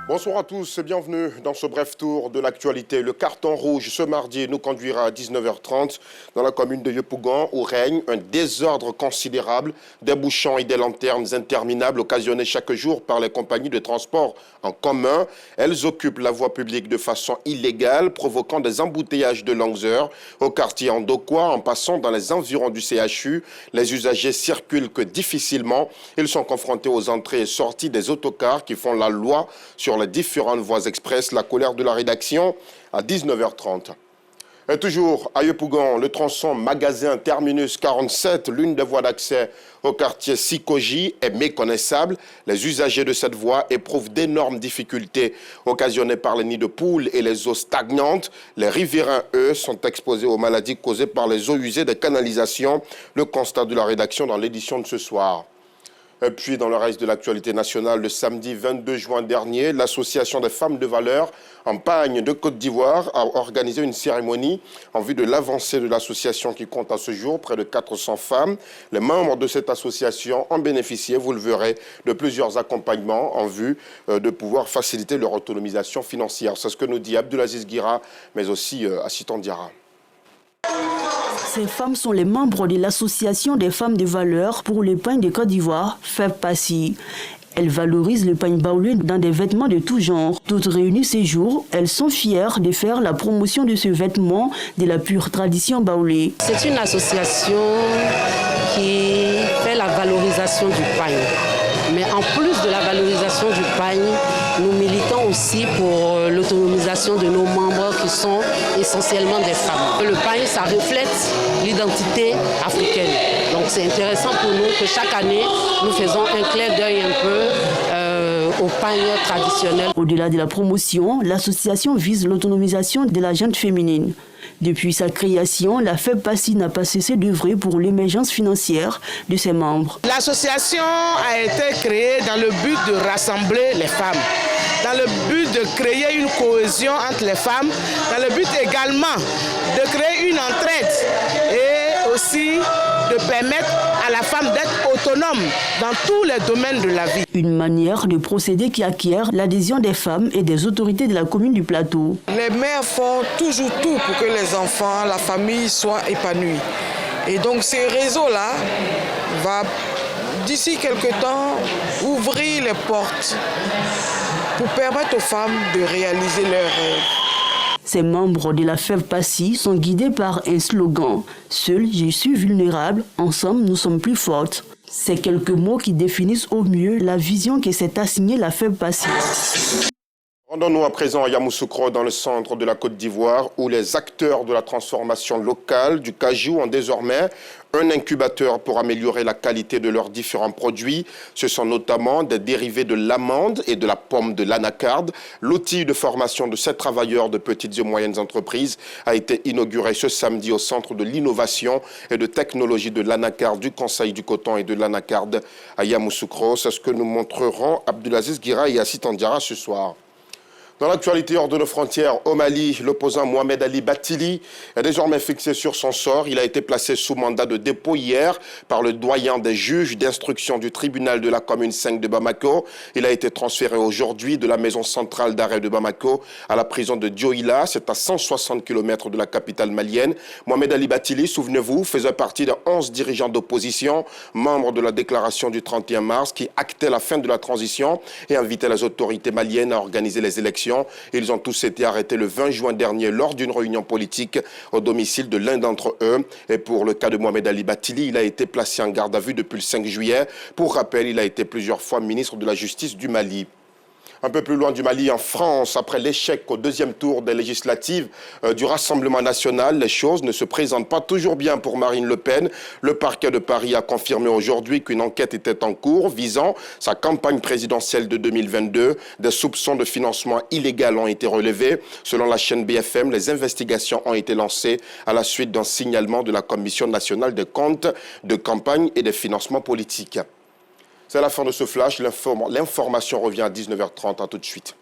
Bonsoir à tous et bienvenue dans ce bref tour de l'actualité. Le carton rouge ce mardi nous conduira à 19h30 dans la commune de Yopougon où règne un désordre considérable, des bouchons et des lanternes interminables occasionnées chaque jour par les compagnies de transport en commun. Elles occupent la voie publique de façon illégale, provoquant des embouteillages de longues heures. Au quartier Andokwa, en passant dans les environs du CHU, les usagers circulent que difficilement. Ils sont confrontés aux entrées et sorties des autocars qui font la loi sur les différentes voies express. La colère de la rédaction à 19h30. Et toujours à Yopougon, le tronçon magasin Terminus 47, l'une des voies d'accès au quartier Sikoji, est méconnaissable. Les usagers de cette voie éprouvent d'énormes difficultés occasionnées par les nids de poules et les eaux stagnantes. Les riverains, eux, sont exposés aux maladies causées par les eaux usées des canalisations. Le constat de la rédaction dans l'édition de ce soir. Et puis, dans le reste de l'actualité nationale, le samedi 22 juin dernier, l'Association des femmes de valeur en Pagne de Côte d'Ivoire a organisé une cérémonie en vue de l'avancée de l'association qui compte à ce jour près de 400 femmes. Les membres de cette association ont bénéficié, vous le verrez, de plusieurs accompagnements en vue de pouvoir faciliter leur autonomisation financière. C'est ce que nous dit Abdulaziz Guira, mais aussi Assitan Diarra. Ces femmes sont les membres de l'Association des femmes de valeur pour le pain de Côte d'Ivoire, FEBPASI. Elles valorisent le pain baoulé dans des vêtements de tout genre. Toutes réunies ces jours, elles sont fières de faire la promotion de ce vêtement de la pure tradition baoulée. C'est une association qui fait la valorisation du pain. Mais en plus de la valorisation du pain, nous militons aussi pour l'autonomisation de nos membres qui sont essentiellement des femmes. Le pain, ça reflète l'identité africaine. Donc c'est intéressant pour nous que chaque année, nous faisons un clin d'œil un peu au pain traditionnel. Au-delà de la promotion, l'association vise l'autonomisation de la gente féminine. Depuis sa création, la FEBPASI n'a pas cessé d'œuvrer pour l'émergence financière de ses membres. L'association a été créée dans le but de rassembler les femmes, dans le but de créer une cohésion entre les femmes, dans le but également de créer une entraide et aussi de permettre à la femme d'être autonome dans tous les domaines de la vie. Une manière de procéder qui acquiert l'adhésion des femmes et des autorités de la commune du Plateau. Les mères font toujours tout pour que les enfants, la famille soient épanouis. Et donc ce réseau-là va, d'ici quelque temps, ouvrir les portes pour permettre aux femmes de réaliser leurs rêves. Ces membres de la FEBPASI sont guidés par un slogan « Seul, je suis vulnérable, ensemble, nous sommes plus fortes ». Ces quelques mots qui définissent au mieux la vision que s'est assignée la FEBPASI. Rendons-nous à présent à Yamoussoukro, dans le centre de la Côte d'Ivoire, où les acteurs de la transformation locale du cajou ont désormais un incubateur pour améliorer la qualité de leurs différents produits. Ce sont notamment des dérivés de l'amande et de la pomme de l'anacarde. L'outil de formation de ces travailleurs de petites et moyennes entreprises a été inauguré ce samedi au Centre de l'innovation et de technologie de l'anacarde du Conseil du coton et de l'anacarde à Yamoussoukro. C'est ce que nous montrerons Abdulaziz Guira et Assitan Diarra ce soir. Dans l'actualité hors de nos frontières, au Mali, l'opposant Mohamed Ali Bathily est désormais fixé sur son sort. Il a été placé sous mandat de dépôt hier par le doyen des juges d'instruction du tribunal de la commune 5 de Bamako. Il a été transféré aujourd'hui de la maison centrale d'arrêt de Bamako à la prison de Dioïla. C'est à 160 km de la capitale malienne. Mohamed Ali Bathily, souvenez-vous, faisait partie des 11 dirigeants d'opposition, membres de la déclaration du 31 mars qui actait la fin de la transition et invitait les autorités maliennes à organiser les élections. Ils ont tous été arrêtés le 20 juin dernier lors d'une réunion politique au domicile de l'un d'entre eux. Et pour le cas de Mohamed Ali Bathily, il a été placé en garde à vue depuis le 5 juillet. Pour rappel, il a été plusieurs fois ministre de la Justice du Mali. Un peu plus loin du Mali, en France, après l'échec au deuxième tour des législatives du Rassemblement national, les choses ne se présentent pas toujours bien pour Marine Le Pen. Le parquet de Paris a confirmé aujourd'hui qu'une enquête était en cours visant sa campagne présidentielle de 2022. Des soupçons de financement illégal ont été relevés. Selon la chaîne BFM, les investigations ont été lancées à la suite d'un signalement de la Commission nationale des comptes de campagne et des financements politiques. C'est la fin de ce flash. L'information revient à 19h30. À tout de suite.